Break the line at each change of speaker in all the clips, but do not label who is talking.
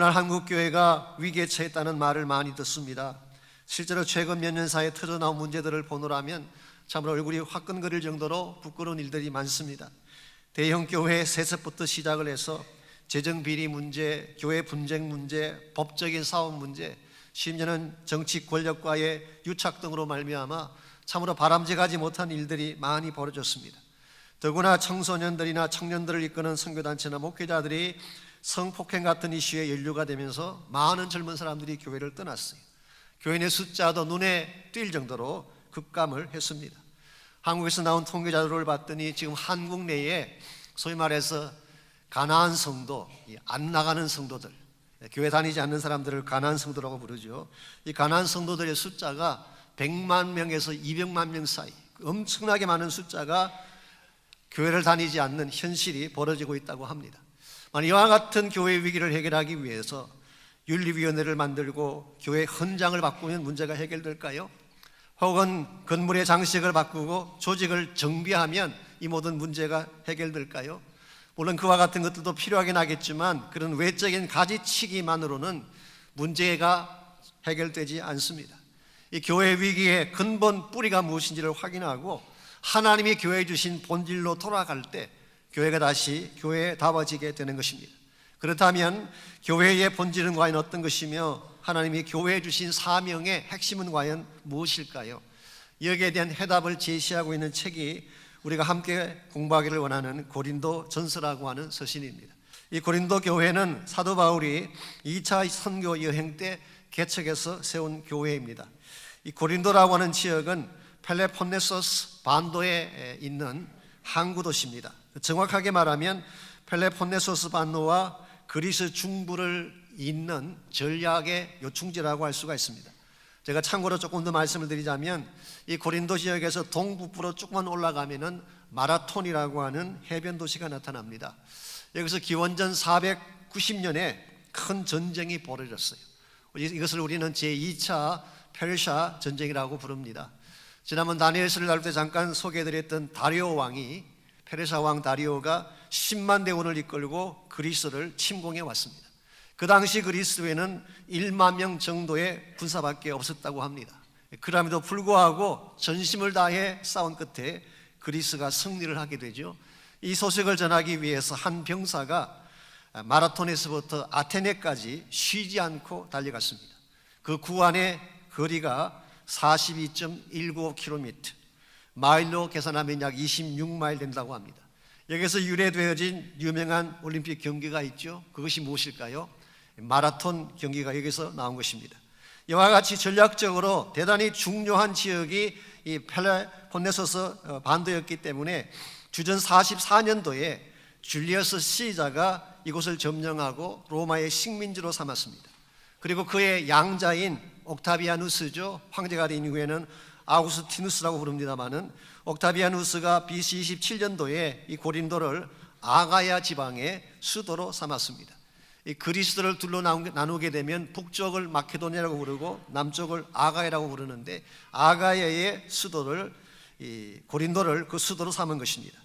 오늘날 한국교회가 위기에 처했다는 말을 많이 듣습니다. 실제로 최근 몇 년 사이에 터져나온 문제들을 보노라면 참으로 얼굴이 화끈거릴 정도로 부끄러운 일들이 많습니다. 대형 교회 세습부터 시작을 해서 재정 비리 문제, 교회 분쟁 문제, 법적인 싸움 문제, 심지어는 정치 권력과의 유착 등으로 말미암아 참으로 바람직하지 못한 일들이 많이 벌어졌습니다. 더구나 청소년들이나 청년들을 이끄는 선교단체나 목회자들이 성폭행 같은 이슈에 연루가 되면서 많은 젊은 사람들이 교회를 떠났어요. 교인의 숫자도 눈에 띌 정도로 급감을 했습니다. 한국에서 나온 통계 자료를 봤더니 지금 한국 내에 소위 말해서 가난한 성도, 안 나가는 성도들, 교회 다니지 않는 사람들을 가난한 성도라고 부르죠. 이 가난한 성도들의 숫자가 100만 명에서 200만 명 사이, 엄청나게 많은 숫자가 교회를 다니지 않는 현실이 벌어지고 있다고 합니다. 이와 같은 교회 위기를 해결하기 위해서 윤리위원회를 만들고 교회 헌장을 바꾸면 문제가 해결될까요? 혹은 건물의 장식을 바꾸고 조직을 정비하면 이 모든 문제가 해결될까요? 물론 그와 같은 것들도 필요하긴 하겠지만 그런 외적인 가지치기만으로는 문제가 해결되지 않습니다. 이 교회 위기의 근본 뿌리가 무엇인지를 확인하고 하나님이 교회에 주신 본질로 돌아갈 때 교회가 다시 교회다워지게 되는 것입니다. 그렇다면 교회의 본질은 과연 어떤 것이며 하나님이 교회에 주신 사명의 핵심은 과연 무엇일까요? 여기에 대한 해답을 제시하고 있는 책이 우리가 함께 공부하기를 원하는 고린도 전서라고 하는 서신입니다. 이 고린도 교회는 사도 바울이 2차 선교 여행 때 개척해서 세운 교회입니다. 이 고린도라고 하는 지역은 펠레폰네소스 반도에 있는 항구 도시입니다. 정확하게 말하면 펠레폰네소스 반도와 그리스 중부를 잇는 전략의 요충지라고 할 수가 있습니다. 제가 참고로 조금 더 말씀을 드리자면 이 고린도 지역에서 동북부로 조금만 올라가면은 마라톤이라고 하는 해변 도시가 나타납니다. 여기서 기원전 490년에 큰 전쟁이 벌어졌어요. 이것을 우리는 제2차 페르시아 전쟁이라고 부릅니다. 지난번 다니엘서를 다룰 때 잠깐 소개해드렸던 다리오 왕이, 페르시아 왕 다리오가 10만 대군을 이끌고 그리스를 침공해 왔습니다. 그 당시 그리스에는 1만 명 정도의 군사밖에 없었다고 합니다. 그럼에도 불구하고 전심을 다해 싸운 끝에 그리스가 승리를 하게 되죠. 이 소식을 전하기 위해서 한 병사가 마라톤에서부터 아테네까지 쉬지 않고 달려갔습니다. 그 구간의 거리가 42.195km, 마일로 계산하면 약 26마일 된다고 합니다. 여기서 유래되어진 유명한 올림픽 경기가 있죠. 그것이 무엇일까요? 마라톤 경기가 여기서 나온 것입니다. 이와 같이 전략적으로 대단히 중요한 지역이 이 펠레폰네소스 반도였기 때문에 주전 44년도에 줄리어스 시자가 이곳을 점령하고 로마의 식민지로 삼았습니다. 그리고 그의 양자인 옥타비아누스죠. 황제가 된 이후에는 아우구스티누스라고 부릅니다마는 옥타비아누스가 BC 27년도에 이 고린도를 아가야 지방의 수도로 삼았습니다. 이 그리스도를 둘로 나누게 되면 북쪽을 마케도니아라고 부르고 남쪽을 아가야라고 부르는데 아가야의 수도를 이 고린도를 그 수도로 삼은 것입니다.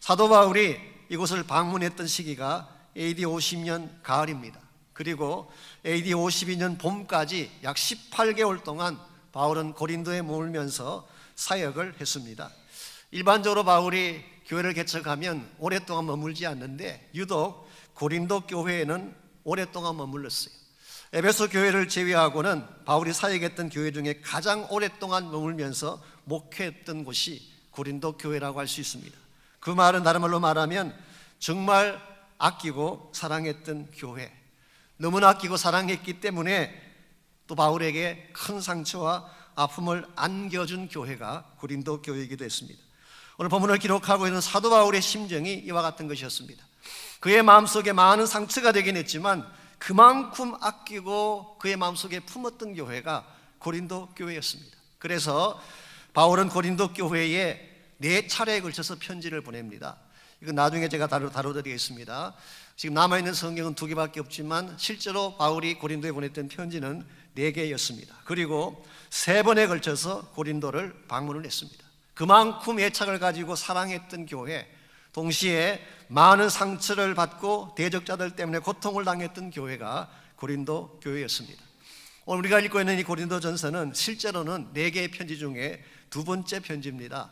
사도 바울이 이곳을 방문했던 시기가 AD 50년 가을입니다. 그리고 AD 52년 봄까지 약 18개월 동안 바울은 고린도에 머물면서 사역을 했습니다. 일반적으로 바울이 교회를 개척하면 오랫동안 머물지 않는데 유독 고린도 교회에는 오랫동안 머물렀어요. 에베소 교회를 제외하고는 바울이 사역했던 교회 중에 가장 오랫동안 머물면서 목회했던 곳이 고린도 교회라고 할 수 있습니다. 그 말은 다른 말로 말하면 정말 아끼고 사랑했던 교회, 너무나 아끼고 사랑했기 때문에 또 바울에게 큰 상처와 아픔을 안겨준 교회가 고린도 교회이기도 했습니다. 오늘 본문을 기록하고 있는 사도 바울의 심정이 이와 같은 것이었습니다. 그의 마음속에 많은 상처가 되긴 했지만 그만큼 아끼고 그의 마음속에 품었던 교회가 고린도 교회였습니다. 그래서 바울은 고린도 교회에 4차례에 걸쳐서 편지를 보냅니다. 이건 나중에 제가 다뤄드리겠습니다. 지금 남아있는 성경은 2개밖에 없지만 실제로 바울이 고린도에 보냈던 편지는 4개였습니다. 그리고 3번에 걸쳐서 고린도를 방문을 했습니다. 그만큼 애착을 가지고 사랑했던 교회, 동시에 많은 상처를 받고 대적자들 때문에 고통을 당했던 교회가 고린도 교회였습니다. 오늘 우리가 읽고 있는 이 고린도전서는 실제로는 4개의 편지 중에 2번째 편지입니다.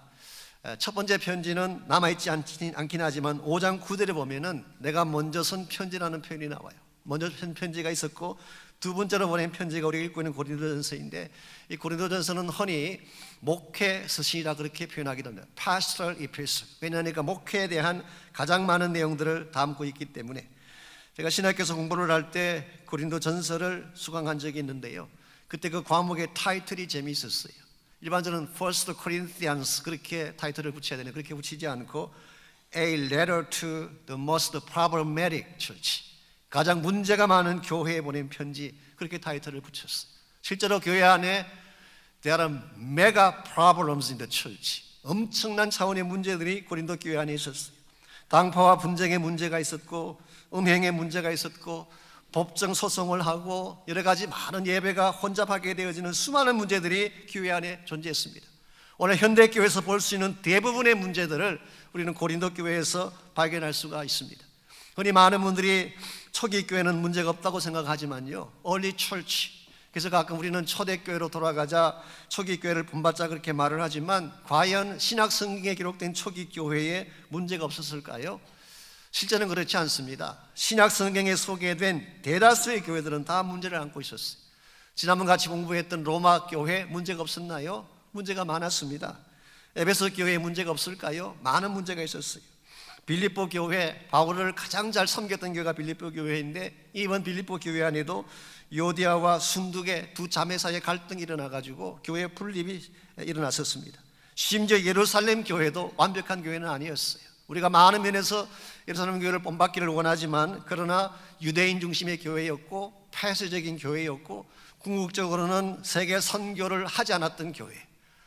첫 번째 편지는 남아있지 않긴 하지만 5장 9절에 보면은 내가 먼저 쓴 편지라는 표현이 나와요. 먼저 쓴 편지가 있었고 두 번째로 보낸 편지가 우리가 읽고 있는 고린도전서인데, 이 고린도전서는 흔히 목회 서신이라 그렇게 표현하기도 합니다. Pastoral Epistle. 왜냐하니까 목회에 대한 가장 많은 내용들을 담고 있기 때문에. 제가 신학교에서 공부를 할 때 고린도전서를 수강한 적이 있는데요, 그때 그 과목의 타이틀이 재미있었어요. 일반적으로는 First Corinthians 그렇게 타이틀을 붙여야 되는데 그렇게 붙이지 않고 A Letter to the Most Problematic Church, 가장 문제가 많은 교회에 보낸 편지, 그렇게 타이틀을 붙였어요. 실제로 교회 안에 There are mega problems in the church. 엄청난 차원의 문제들이 고린도 교회 안에 있었어요. 당파와 분쟁의 문제가 있었고, 음행의 문제가 있었고, 법정 소송을 하고 여러 가지 많은 예배가 혼잡하게 되어지는 수많은 문제들이 교회 안에 존재했습니다. 오늘 현대 교회에서 볼 수 있는 대부분의 문제들을 우리는 고린도 교회에서 발견할 수가 있습니다. 흔히 많은 분들이 초기 교회는 문제가 없다고 생각하지만요, early church, 그래서 가끔 우리는 초대교회로 돌아가자 초기 교회를 본받자 그렇게 말을 하지만, 과연 신약 성경에 기록된 초기 교회에 문제가 없었을까요? 실제는 그렇지 않습니다. 신약 성경에 소개된 대다수의 교회들은 다 문제를 안고 있었어요. 지난번 같이 공부했던 로마 교회 문제가 없었나요? 문제가 많았습니다. 에베소 교회에 문제가 없을까요? 많은 문제가 있었어요. 빌립보 교회, 바울을 가장 잘 섬겼던 교회가 빌립보 교회인데, 이번 빌립보 교회 안에도 요디아와 순두계 두 자매 사이에 갈등이 일어나가지고 교회 분립이 일어났었습니다. 심지어 예루살렘 교회도 완벽한 교회는 아니었어요. 우리가 많은 면에서 예루살렘 교회를 본받기를 원하지만, 그러나 유대인 중심의 교회였고 폐쇄적인 교회였고 궁극적으로는 세계 선교를 하지 않았던 교회,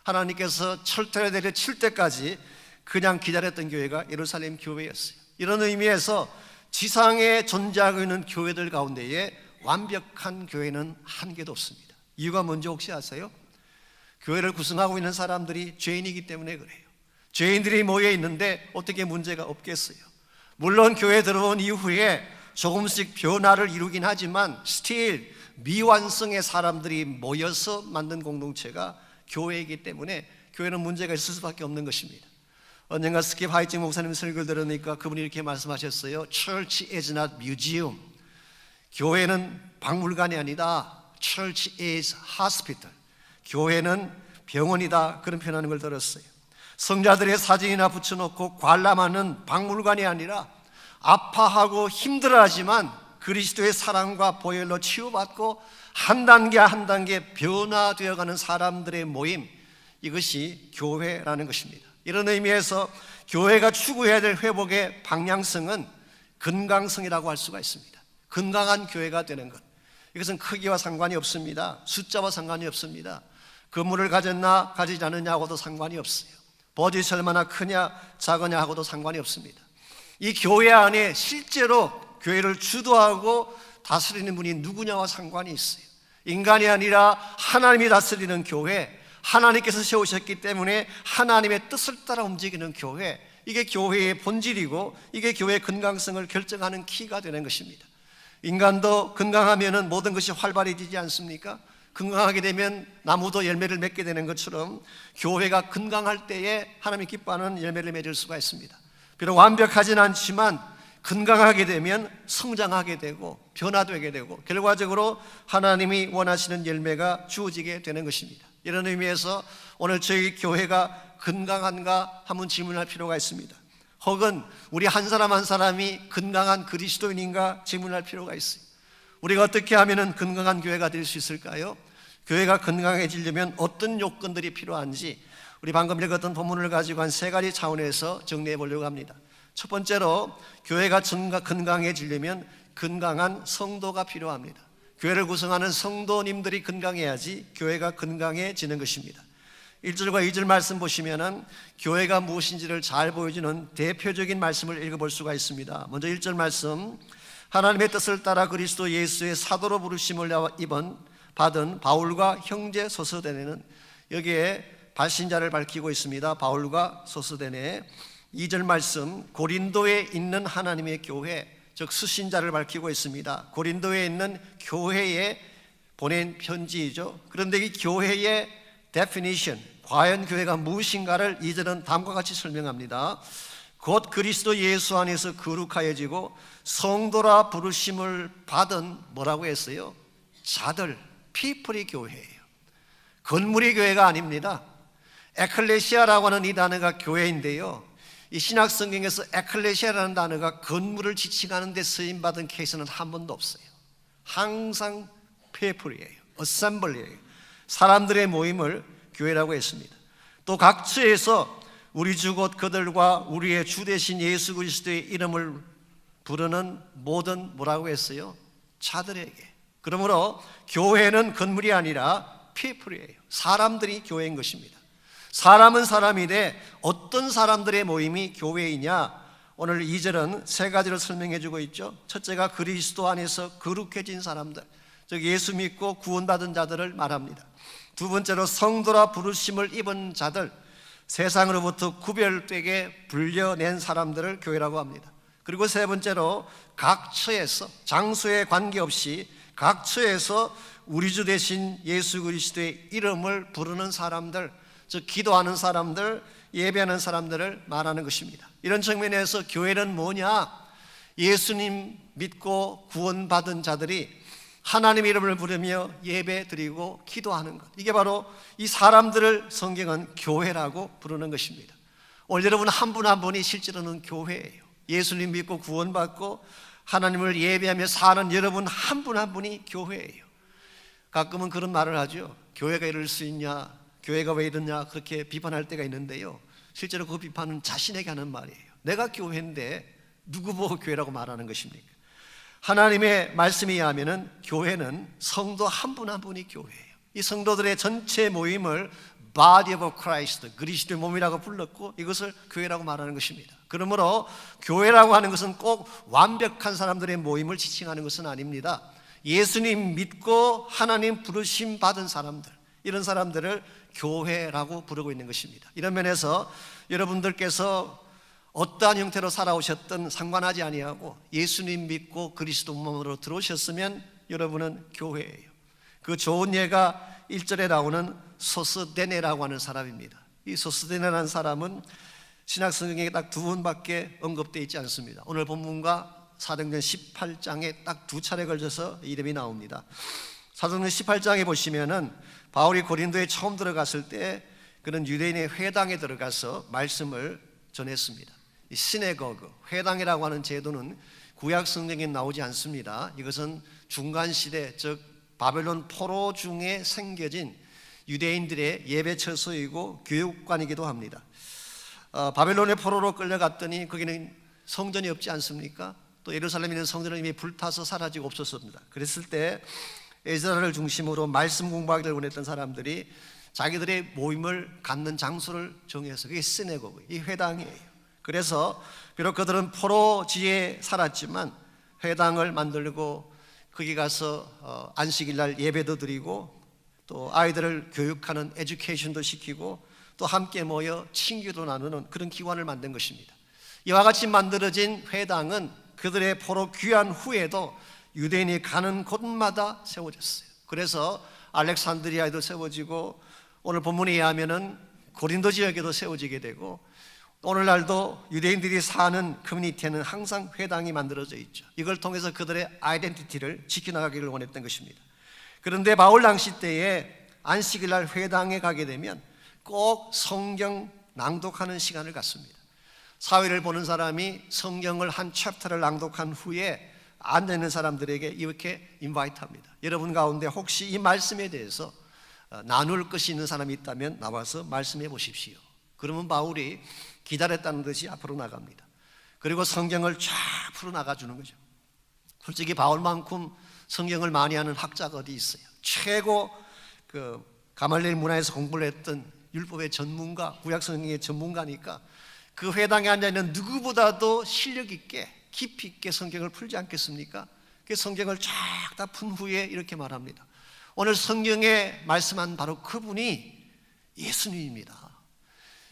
하나님께서 철퇴를 내려칠 때까지 그냥 기다렸던 교회가 예루살렘 교회였어요. 이런 의미에서 지상에 존재하고 있는 교회들 가운데에 완벽한 교회는 한 개도 없습니다. 이유가 뭔지 혹시 아세요? 교회를 구성하고 있는 사람들이 죄인이기 때문에 그래요. 죄인들이 모여 있는데 어떻게 문제가 없겠어요? 물론 교회에 들어온 이후에 조금씩 변화를 이루긴 하지만 still 미완성의 사람들이 모여서 만든 공동체가 교회이기 때문에 교회는 문제가 있을 수밖에 없는 것입니다. 언젠가 스킵 하이징 목사님 설교를 들으니까 그분이 이렇게 말씀하셨어요. Church is not museum. 교회는 박물관이 아니다. Church is hospital. 교회는 병원이다. 그런 표현하는 걸 들었어요. 성자들의 사진이나 붙여놓고 관람하는 박물관이 아니라 아파하고 힘들어하지만 그리스도의 사랑과 보혈로 치유받고 한 단계 한 단계 변화되어가는 사람들의 모임, 이것이 교회라는 것입니다. 이런 의미에서 교회가 추구해야 될 회복의 방향성은 건강성이라고 할 수가 있습니다. 건강한 교회가 되는 것, 이것은 크기와 상관이 없습니다. 숫자와 상관이 없습니다. 건물을 가졌나 가지지 않느냐하고도 상관이 없어요. 버짓이 얼마나 크냐 작으냐 하고도 상관이 없습니다. 이 교회 안에 실제로 교회를 주도하고 다스리는 분이 누구냐와 상관이 있어요. 인간이 아니라 하나님이 다스리는 교회, 하나님께서 세우셨기 때문에 하나님의 뜻을 따라 움직이는 교회, 이게 교회의 본질이고 이게 교회의 건강성을 결정하는 키가 되는 것입니다. 인간도 건강하면 모든 것이 활발해지지 않습니까? 건강하게 되면 나무도 열매를 맺게 되는 것처럼 교회가 건강할 때에 하나님이 기뻐하는 열매를 맺을 수가 있습니다. 비록 완벽하진 않지만 건강하게 되면 성장하게 되고 변화되게 되고 결과적으로 하나님이 원하시는 열매가 주어지게 되는 것입니다. 이런 의미에서 오늘 저희 교회가 건강한가 한번 질문할 필요가 있습니다. 혹은 우리 한 사람 한 사람이 건강한 그리스도인인가 질문할 필요가 있어요. 우리가 어떻게 하면 건강한 교회가 될 수 있을까요? 교회가 건강해지려면 어떤 요건들이 필요한지 우리 방금 읽었던 본문을 가지고 한 3가지 차원에서 정리해 보려고 합니다. 첫 번째로 교회가 건강해지려면 건강한 성도가 필요합니다. 교회를 구성하는 성도님들이 건강해야지 교회가 건강해지는 것입니다. 1절과 2절 말씀 보시면은 교회가 무엇인지를 잘 보여주는 대표적인 말씀을 읽어볼 수가 있습니다. 먼저 1절 말씀, 하나님의 뜻을 따라 그리스도 예수의 사도로 부르심을 받은 바울과 형제 소스데네는, 여기에 발신자를 밝히고 있습니다. 바울과 소스데네. 2절 말씀, 고린도에 있는 하나님의 교회, 즉 수신자를 밝히고 있습니다. 고린도에 있는 교회에 보낸 편지이죠. 그런데 이 교회의 definition, 과연 교회가 무엇인가를 2절은 다음과 같이 설명합니다. 곧 그리스도 예수 안에서 거룩하여지고 성도라 부르심을 받은 뭐라고 했어요? 자들, people이 교회예요. 건물이 교회가 아닙니다. 에클레시아라고 하는 이 단어가 교회인데요, 이 신약 성경에서 에클레시아라는 단어가 건물을 지칭하는 데 쓰임받은 케이스는 한 번도 없어요. 항상 people이에요. assembly예요. 사람들의 모임을 교회라고 했습니다. 또 각처에서 우리 주 곧 그들과 우리의 주 되신 예수 그리스도의 이름을 부르는 모든 뭐라고 했어요? 자들에게. 그러므로 교회는 건물이 아니라 people이에요. 사람들이 교회인 것입니다. 사람은 사람인데 어떤 사람들의 모임이 교회이냐? 오늘 2절은 세 가지를 설명해 주고 있죠. 첫째가 그리스도 안에서 거룩해진 사람들, 즉 예수 믿고 구원받은 자들을 말합니다. 두 번째로 성도라 부르심을 입은 자들, 세상으로부터 구별되게 불려낸 사람들을 교회라고 합니다. 그리고 세 번째로 각처에서, 장소에 관계없이 각처에서 우리 주 되신 예수 그리스도의 이름을 부르는 사람들, 즉 기도하는 사람들, 예배하는 사람들을 말하는 것입니다. 이런 측면에서 교회는 뭐냐? 예수님 믿고 구원받은 자들이 하나님의 이름을 부르며 예배 드리고 기도하는 것, 이게 바로 이 사람들을 성경은 교회라고 부르는 것입니다. 오늘 여러분 한 분 한 분이 실제로는 교회예요. 예수님 믿고 구원받고 하나님을 예배하며 사는 여러분 한 분 한 분이 교회예요. 가끔은 그런 말을 하죠. 교회가 이럴 수 있냐, 교회가 왜 이러냐, 그렇게 비판할 때가 있는데요, 실제로 그 비판은 자신에게 하는 말이에요. 내가 교회인데 누구 보고 교회라고 말하는 것입니까? 하나님의 말씀에 의하면 교회는 성도 한 분 한 분이 교회예요. 이 성도들의 전체 모임을 Body of Christ, 그리스도의 몸이라고 불렀고 이것을 교회라고 말하는 것입니다. 그러므로 교회라고 하는 것은 꼭 완벽한 사람들의 모임을 지칭하는 것은 아닙니다. 예수님 믿고 하나님 부르심 받은 사람들, 이런 사람들을 교회라고 부르고 있는 것입니다. 이런 면에서 여러분들께서 어떠한 형태로 살아오셨든 상관하지 아니하고 예수님 믿고 그리스도 몸으로 들어오셨으면 여러분은 교회예요. 그 좋은 예가 1절에 나오는 소스데네라고 하는 사람입니다. 이 소스데네라는 사람은 신약 성경에 딱 두 번밖에 언급되어 있지 않습니다. 오늘 본문과 사도행전 18장에 딱 두 차례 걸쳐서 이름이 나옵니다. 사도행전 18장에 보시면은 바울이 고린도에 처음 들어갔을 때 그는 유대인의 회당에 들어가서 말씀을 전했습니다. 이 시네거그, 회당이라고 하는 제도는 구약 성경에 나오지 않습니다. 이것은 중간 시대, 즉 바벨론 포로 중에 생겨진 유대인들의 예배 처소이고 교육관이기도 합니다. 바벨론의 포로로 끌려갔더니 거기는 성전이 없지 않습니까? 또 예루살렘에 있는 성전은 이미 불타서 사라지고 없었습니다. 그랬을 때 에스라를 중심으로 말씀 공부하기를 원했던 사람들이 자기들의 모임을 갖는 장소를 정해서, 그게 시네고그, 이 회당이에요. 그래서 비록 그들은 포로지에 살았지만 회당을 만들고 거기 가서 안식일날 예배도 드리고 또 아이들을 교육하는 에듀케이션도 시키고 또 함께 모여 친교도 나누는 그런 기관을 만든 것입니다. 이와 같이 만들어진 회당은 그들의 포로 귀환 후에도 유대인이 가는 곳마다 세워졌어요. 그래서 알렉산드리아에도 세워지고 오늘 본문에 의하면은 고린도 지역에도 세워지게 되고 오늘날도 유대인들이 사는 커뮤니티에는 항상 회당이 만들어져 있죠. 이걸 통해서 그들의 아이덴티티를 지켜나가기를 원했던 것입니다. 그런데 바울 당시 때에 안식일날 회당에 가게 되면 꼭 성경 낭독하는 시간을 갖습니다. 사회를 보는 사람이 성경을 한 챕터를 낭독한 후에 앉아있는 사람들에게 이렇게 인바이트합니다. 여러분 가운데 혹시 이 말씀에 대해서 나눌 것이 있는 사람이 있다면 나와서 말씀해 보십시오. 그러면 바울이 기다렸다는 듯이 앞으로 나갑니다. 그리고 성경을 쫙 풀어나가주는 거죠. 솔직히 바울만큼 성경을 많이 하는 학자가 어디 있어요? 최고 가말리엘 문화에서 공부를 했던 율법의 전문가, 구약 성경의 전문가니까 그 회당에 앉아있는 누구보다도 실력 있게 깊이 있게 성경을 풀지 않겠습니까? 그 성경을 쫙 다 푼 후에 이렇게 말합니다. 오늘 성경에 말씀한 바로 그분이 예수님입니다.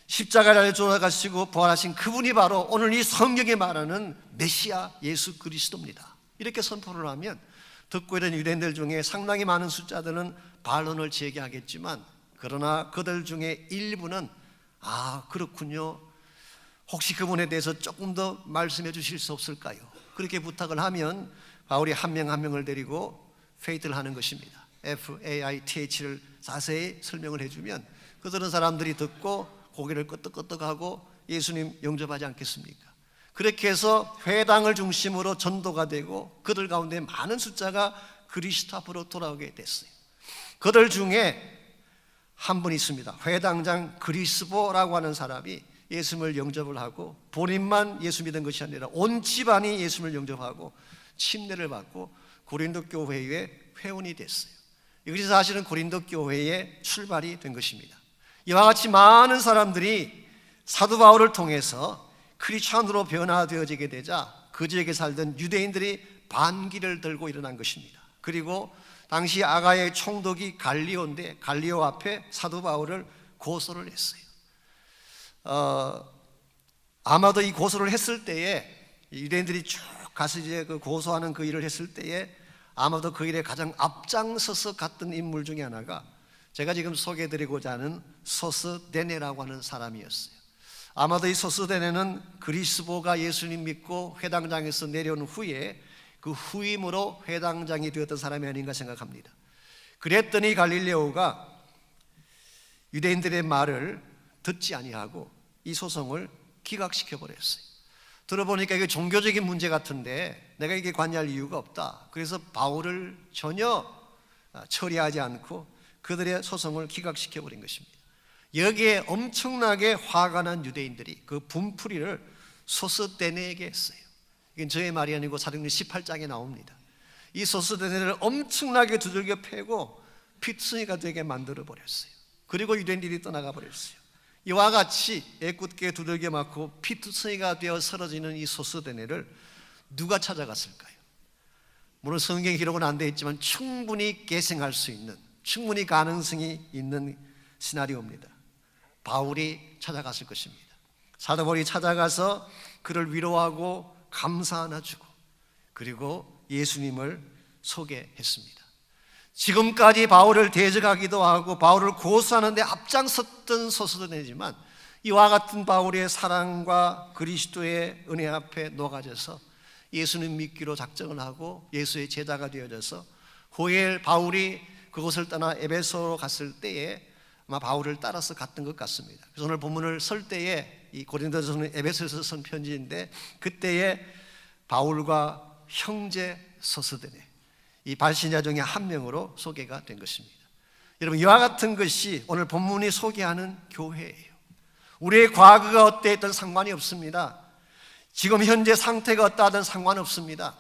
십자가를 달려 돌아가시고 부활하신 그분이 바로 오늘 이 성경에 말하는 메시아 예수 그리스도입니다. 이렇게 선포를 하면 듣고 있는 유대인들 중에 상당히 많은 숫자들은 반론을 제기하겠지만, 그러나 그들 중에 일부는 그렇군요, 혹시 그분에 대해서 조금 더 말씀해 주실 수 없을까요? 그렇게 부탁을 하면 바울이 한 명 한 명을 데리고 페이트를 하는 것입니다. FAITH를 자세히 설명을 해주면 그들은 사람들이 듣고 고개를 끄덕끄덕하고 예수님 영접하지 않겠습니까? 그렇게 해서 회당을 중심으로 전도가 되고 그들 가운데 많은 숫자가 그리스도 앞으로 돌아오게 됐어요. 그들 중에 한 분이 있습니다. 회당장 그리스보라고 하는 사람이 예수님을 영접을 하고, 본인만 예수 믿은 것이 아니라 온 집안이 예수님을 영접하고 침례를 받고 고린도 교회의 회원이 됐어요. 이것이 사실은 고린도 교회의 출발이 된 것입니다. 이와 같이 많은 사람들이 사도 바울을 통해서 크리스찬으로 변화되어지게 되자 그 지역에 살던 유대인들이 반기를 들고 일어난 것입니다. 그리고 당시 아가의 총독이 갈리오인데, 갈리오 앞에 사도 바울을 고소를 했어요. 아마도 이 고소를 했을 때에, 유대인들이 쭉 가서 이제 그 고소하는 그 일을 했을 때에 아마도 그 일에 가장 앞장서서 갔던 인물 중에 하나가 제가 지금 소개해드리고자 하는 소스데네라고 하는 사람이었어요. 아마도 이 소스데네는 그리스보가 예수님 믿고 회당장에서 내려온 후에 그 후임으로 회당장이 되었던 사람이 아닌가 생각합니다. 그랬더니 갈릴레오가 유대인들의 말을 듣지 아니하고 이 소송을 기각시켜 버렸어요. 들어보니까 이게 종교적인 문제 같은데 내가 이게 관여할 이유가 없다. 그래서 바울을 전혀 처리하지 않고 그들의 소송을 기각시켜 버린 것입니다. 여기에 엄청나게 화가 난 유대인들이 그 분풀이를 소스데네에게 했어요. 이건 저의 말이 아니고 사도행전 18장에 나옵니다. 이 소스데네를 엄청나게 두들겨 패고 피투성이가 되게 만들어 버렸어요. 그리고 유대인들이 떠나가 버렸어요. 이와 같이 애꿎게 두들겨 맞고 피투성이가 되어 쓰러지는 이 소스데네를 누가 찾아갔을까요? 물론 성경 기록은 안 되어 있지만 충분히 계생할 수 있는, 충분히 가능성이 있는 시나리오입니다. 바울이 찾아갔을 것입니다. 사도 바울이 찾아가서 그를 위로하고 감사 하나 주고 그리고 예수님을 소개했습니다. 지금까지 바울을 대적하기도 하고 바울을 고소하는 데 앞장섰던 소스데네지만 이와 같은 바울의 사랑과 그리스도의 은혜 앞에 녹아져서 예수님 믿기로 작정을 하고 예수의 제자가 되어져서 후에 바울이 그곳을 떠나 에베소로 갔을 때에 아마 바울을 따라서 갔던 것 같습니다. 그래서 오늘 본문을 쓸 때에 이 고린도전서는 에베소에서 쓴 편지인데 그때에 바울과 형제 소스데네, 이 발신자 중에 한 명으로 소개가 된 것입니다. 여러분, 이와 같은 것이 오늘 본문이 소개하는 교회예요. 우리의 과거가 어떠했든 상관이 없습니다. 지금 현재 상태가 어떠하든 상관없습니다.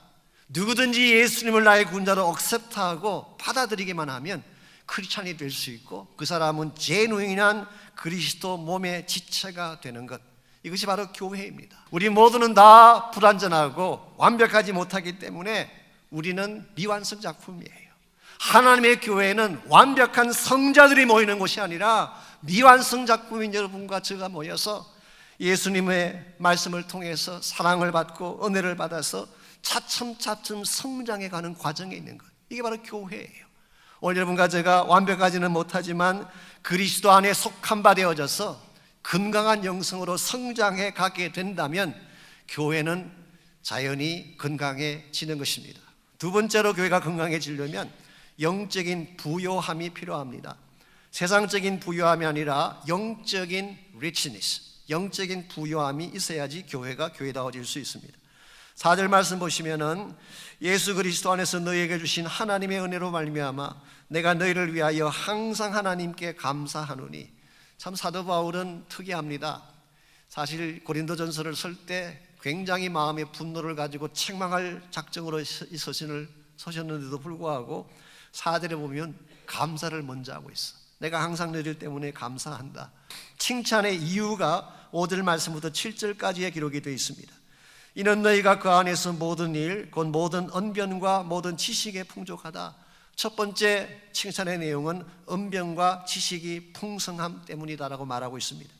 누구든지 예수님을 나의 구원자로 억셉트하고 받아들이기만 하면 크리스찬이 될 수 있고 그 사람은 제누인한 그리스도 몸의 지체가 되는 것, 이것이 바로 교회입니다. 우리 모두는 다 불완전하고 완벽하지 못하기 때문에 우리는 미완성 작품이에요. 하나님의 교회는 완벽한 성자들이 모이는 곳이 아니라 미완성 작품인 여러분과 제가 모여서 예수님의 말씀을 통해서 사랑을 받고 은혜를 받아서 차츰차츰 성장해가는 과정에 있는 것, 이게 바로 교회예요. 오늘 여러분과 제가 완벽하지는 못하지만 그리스도 안에 속한 바 되어져서 건강한 영성으로 성장해 가게 된다면 교회는 자연히 건강해지는 것입니다. 두 번째로 교회가 건강해지려면 영적인 부요함이 필요합니다. 세상적인 부요함이 아니라 영적인 richness, 영적인 부요함이 있어야지 교회가 교회다워질 수 있습니다. 4절 말씀 보시면은 예수 그리스도 안에서 너희에게 주신 하나님의 은혜로 말미암아 내가 너희를 위하여 항상 하나님께 감사하노니. 참 사도 바울은 특이합니다. 사실 고린도전서를 쓸 때 굉장히 마음의 분노를 가지고 책망할 작정으로 이 서신을 서셨는데도 불구하고 4절에 보면 감사를 먼저 하고 있어. 내가 항상 너희들 때문에 감사한다. 칭찬의 이유가 5절 말씀부터 7절까지의 기록이 되어 있습니다. 이는 너희가 그 안에서 모든 일, 곧 모든 언변과 모든 지식에 풍족하다. 첫 번째 칭찬의 내용은 언변과 지식이 풍성함 때문이다라고 말하고 있습니다.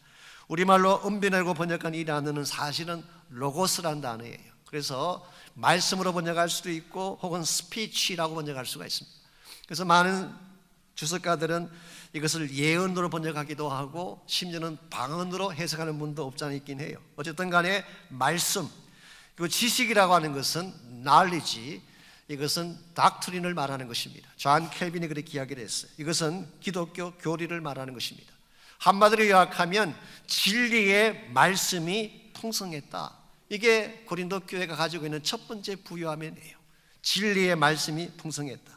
우리말로 은비내고 번역한 이 단어는 사실은 로고스라는 단어예요. 그래서 말씀으로 번역할 수도 있고 혹은 스피치라고 번역할 수가 있습니다. 그래서 많은 주석가들은 이것을 예언으로 번역하기도 하고 심지어는 방언으로 해석하는 분도 없지 않아 있긴 해요. 어쨌든 간에 말씀, 그 지식이라고 하는 것은 knowledge, 이것은 doctrine을 말하는 것입니다. 존 켈빈이 그렇게 이야기를 했어요. 이것은 기독교 교리를 말하는 것입니다. 한마디로 요약하면 진리의 말씀이 풍성했다. 이게 고린도 교회가 가지고 있는 첫 번째 부유함이에요. 진리의 말씀이 풍성했다.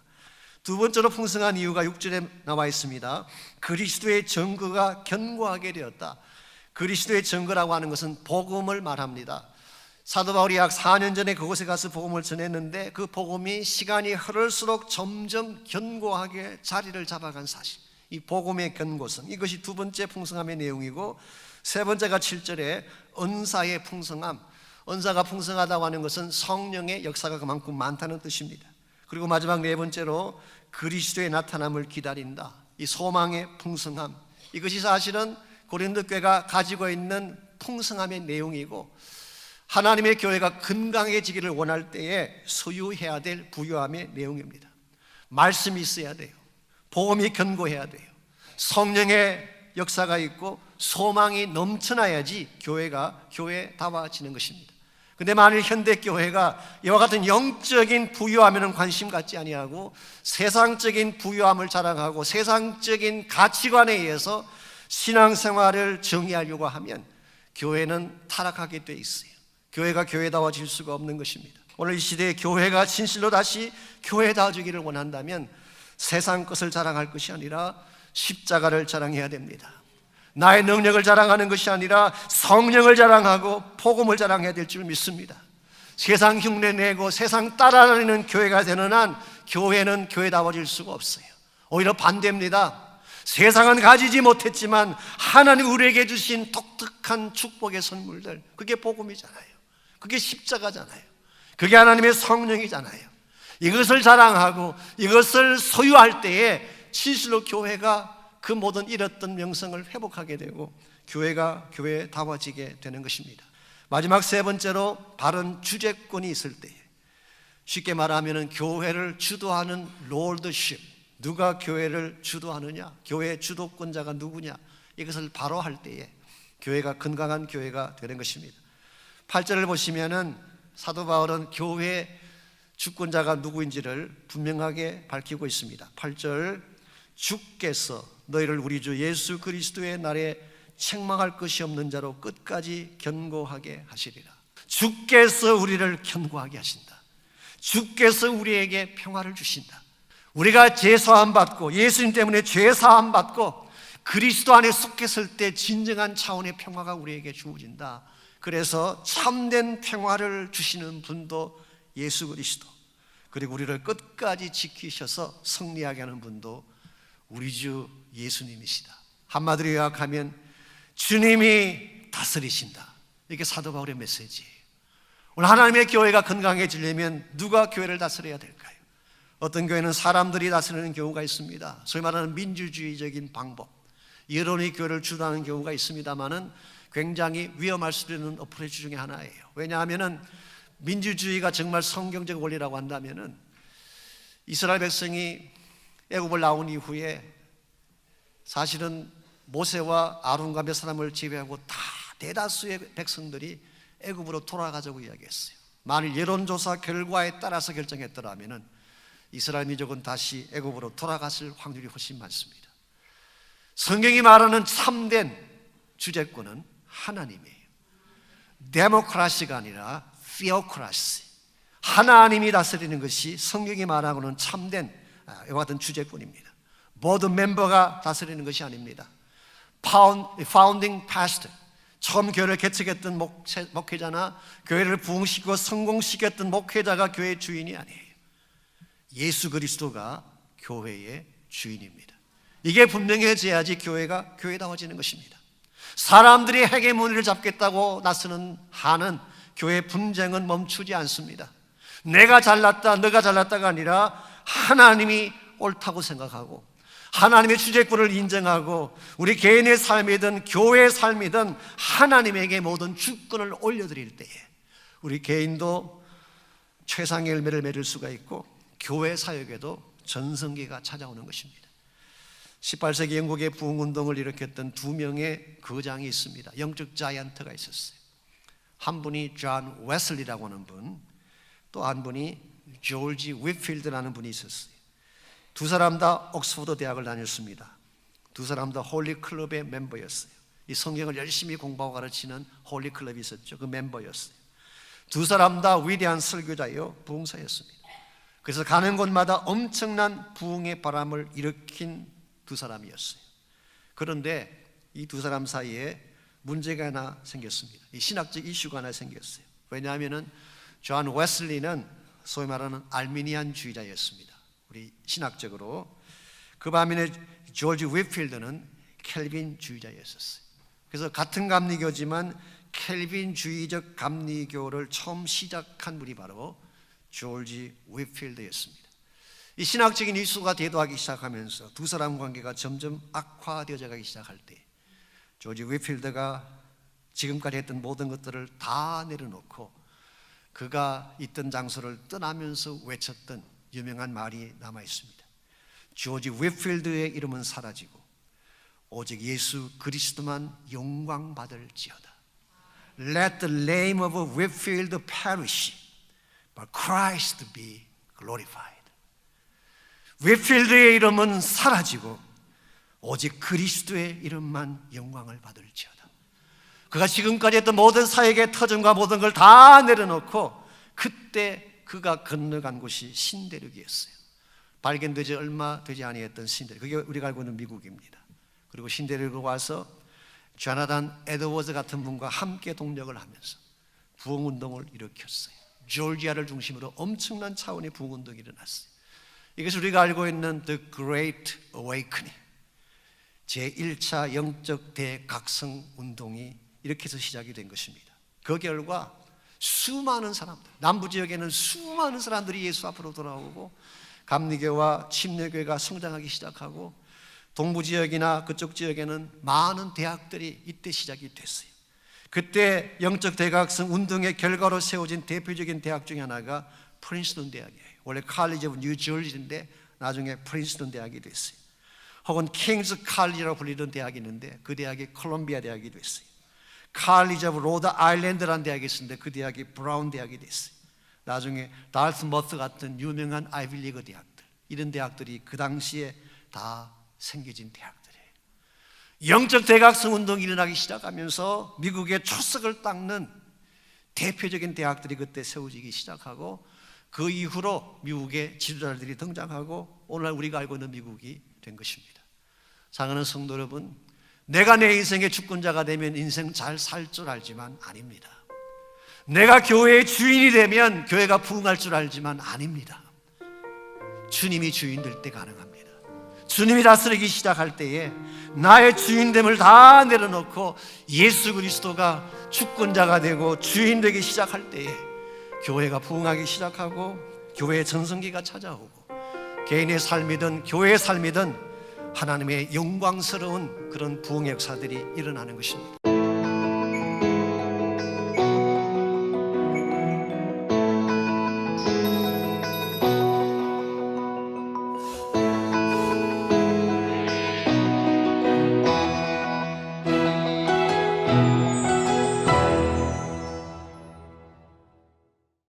두 번째로 풍성한 이유가 6절에 나와 있습니다. 그리스도의 증거가 견고하게 되었다. 그리스도의 증거라고 하는 것은 복음을 말합니다. 사도 바울이 약 4년 전에 그곳에 가서 복음을 전했는데 그 복음이 시간이 흐를수록 점점 견고하게 자리를 잡아간 사실, 이 복음의 견고성, 이것이 두 번째 풍성함의 내용이고, 세 번째가 7절에 은사의 풍성함. 은사가 풍성하다고 하는 것은 성령의 역사가 그만큼 많다는 뜻입니다. 그리고 마지막 네 번째로 그리스도의 나타남을 기다린다. 이 소망의 풍성함, 이것이 사실은 고린도 교회가 가지고 있는 풍성함의 내용이고, 하나님의 교회가 건강해지기를 원할 때에 소유해야 될 부유함의 내용입니다. 말씀이 있어야 돼요. 복음이 견고해야 돼요. 성령의 역사가 있고 소망이 넘쳐나야지 교회가 교회다워지는 것입니다. 근데 만일 현대교회가 이와 같은 영적인 부유함에는 관심 갖지 아니하고 세상적인 부유함을 자랑하고 세상적인 가치관에 의해서 신앙생활을 정의하려고 하면 교회는 타락하게 돼 있어요. 교회가 교회다워질 수가 없는 것입니다. 오늘 이 시대에 교회가 진실로 다시 교회다워지기를 원한다면 세상 것을 자랑할 것이 아니라 십자가를 자랑해야 됩니다. 나의 능력을 자랑하는 것이 아니라 성령을 자랑하고 복음을 자랑해야 될 줄 믿습니다. 세상 흉내내고 세상 따라다니는 교회가 되는 한 교회는 교회다워질 수가 없어요. 오히려 반대입니다. 세상은 가지지 못했지만 하나님 우리에게 주신 독특한 축복의 선물들, 그게 복음이잖아요. 그게 십자가잖아요. 그게 하나님의 성령이잖아요. 이것을 자랑하고 이것을 소유할 때에 진실로 교회가 그 모든 잃었던 명성을 회복하게 되고 교회가 교회다워지게 되는 것입니다. 마지막 세 번째로 바른 주재권이 있을 때에, 쉽게 말하면 교회를 주도하는 롤더십, 누가 교회를 주도하느냐, 교회의 주도권자가 누구냐, 이것을 바로 할 때에 교회가 건강한 교회가 되는 것입니다. 8절을 보시면은 사도 바울은 교회 주권자가 누구인지를 분명하게 밝히고 있습니다. 8절, 주께서 너희를 우리 주 예수 그리스도의 날에 책망할 것이 없는 자로 끝까지 견고하게 하시리라. 주께서 우리를 견고하게 하신다. 주께서 우리에게 평화를 주신다. 우리가 죄사함 받고 예수님 때문에 죄사함 받고 그리스도 안에 속했을 때 진정한 차원의 평화가 우리에게 주어진다. 그래서 참된 평화를 주시는 분도 예수 그리스도, 그리고 우리를 끝까지 지키셔서 승리하게 하는 분도 우리 주 예수님이시다. 한마디로 요약하면 주님이 다스리신다. 이게 사도 바울의 메시지예요. 오늘 하나님의 교회가 건강해지려면 누가 교회를 다스려야 될까요? 어떤 교회는 사람들이 다스리는 경우가 있습니다. 소위 말하는 민주주의적인 방법, 여론이 교회를 주도하는 경우가 있습니다만은 굉장히 위험할 수도 있는 어프로치 중에 하나예요. 왜냐하면 민주주의가 정말 성경적 원리라고 한다면은 이스라엘 백성이 애굽을 나온 이후에 사실은 모세와 아론과 몇 사람을 제외하고 다 대다수의 백성들이 애굽으로 돌아가자고 이야기했어요. 만일 여론조사 결과에 따라서 결정했더라면은 이스라엘 민족은 다시 애굽으로 돌아갔을 확률이 훨씬 많습니다. 성경이 말하는 참된 주재권은 하나님이에요. 데모크라시가 아니라 theocracy, 하나님이 다스리는 것이 성경이 말하고는 참된 이와 같은 주재권입니다. 모든 멤버가 다스리는 것이 아닙니다. Founding pastor, 처음 교회를 개척했던 목회자나 교회를 부흥시키고 성공시켰던 목회자가 교회의 주인이 아니에요. 예수 그리스도가 교회의 주인입니다. 이게 분명해져야지 교회가 교회다워지는 것입니다. 사람들이 헤게모니를 잡겠다고 나서는 한은 교회 분쟁은 멈추지 않습니다. 내가 잘났다, 너가 잘났다가 아니라 하나님이 옳다고 생각하고 하나님의 주재권을 인정하고 우리 개인의 삶이든 교회의 삶이든 하나님에게 모든 주권을 올려드릴 때에 우리 개인도 최상의 열매를 맺을 수가 있고 교회 사역에도 전성기가 찾아오는 것입니다. 18세기 영국의 부흥운동을 일으켰던 두 명의 거장이 있습니다. 영적 자이언트가 있었어요. 한 분이 존 웨슬리라고 하는 분, 또 한 분이 조지 휘필드라는 분이 있었어요. 두 사람 다 옥스퍼드 대학을 다녔습니다. 두 사람 다 홀리 클럽의 멤버였어요. 이 성경을 열심히 공부하고 가르치는 홀리 클럽이 있었죠. 그 멤버였어요. 두 사람 다 위대한 설교자요 부흥사였습니다. 그래서 가는 곳마다 엄청난 부흥의 바람을 일으킨 두 사람이었어요. 그런데 이 두 사람 사이에 문제가 하나 생겼습니다. 이 신학적 이슈가 하나 생겼어요. 왜냐하면 존 웨슬리는 소위 말하는 알미니안주의자였습니다. 우리 신학적으로. 그 반면에 조지 휘필드는 켈빈주의자였었어요. 그래서 같은 감리교지만 켈빈주의적 감리교를 처음 시작한 분이 바로 조지 휘필드였습니다. 이 신학적인 이슈가 대두하기 시작하면서 두 사람 관계가 점점 악화되어져 가기 시작할 때 조지 휘필드가 지금까지 했던 모든 것들을 다 내려놓고 그가 있던 장소를 떠나면서 외쳤던 유명한 말이 남아 있습니다. 조지 휘필드의 이름은 사라지고 오직 예수 그리스도만 영광 받을지어다. Let the name of Whitfield perish, but Christ be glorified. 휘필드의 이름은 사라지고 오직 그리스도의 이름만 영광을 받을지어다. 그가 지금까지 했던 모든 사역의 터전과 모든 걸 다 내려놓고 그때 그가 건너간 곳이 신대륙이었어요. 발견되지 얼마 되지 아니했던 신대륙, 그게 우리가 알고 있는 미국입니다. 그리고 신대륙으로 와서 조나단 에드워즈 같은 분과 함께 동력을 하면서 부흥운동을 일으켰어요. 조지아를 중심으로 엄청난 차원의 부흥운동이 일어났어요. 이것을 우리가 알고 있는 The Great Awakening, 제1차 영적 대각성 운동이 이렇게 해서 시작이 된 것입니다. 그 결과 수많은 사람들, 남부지역에는 수많은 사람들이 예수 앞으로 돌아오고 감리교와 침례교회가 성장하기 시작하고 동부지역이나 그쪽 지역에는 많은 대학들이 이때 시작이 됐어요. 그때 영적 대각성 운동의 결과로 세워진 대표적인 대학 중에 하나가 프린스턴 대학이에요. 원래 칼리지 오브 뉴저지인데 나중에 프린스턴 대학이 됐어요. 혹은 킹스 칼리지라고 불리던 대학이 있는데 그 대학이 콜롬비아 대학이 됐어요. 칼리지 오브 로드 아일랜드라는 대학이 있었는데 그 대학이 브라운 대학이 됐어요. 나중에 달트머스 같은 유명한 아이비리그 대학들, 이런 대학들이 그 당시에 다 생겨진 대학들이에요. 영적 대각성 운동이 일어나기 시작하면서 미국의 초석을 닦는 대표적인 대학들이 그때 세워지기 시작하고 그 이후로 미국의 지도자들이 등장하고 오늘날 우리가 알고 있는 미국이 된 것입니다. 사랑하는 성도 여러분, 내가 내 인생의 주권자가 되면 인생 잘 살 줄 알지만 아닙니다. 내가 교회의 주인이 되면 교회가 부흥할 줄 알지만 아닙니다. 주님이 주인 될 때 가능합니다. 주님이 다스리기 시작할 때에 나의 주인됨을 다 내려놓고 예수 그리스도가 주권자가 되고 주인 되기 시작할 때에 교회가 부흥하기 시작하고 교회의 전성기가 찾아오고 개인의 삶이든 교회의 삶이든 하나님의 영광스러운 그런 부흥의 역사들이 일어나는 것입니다.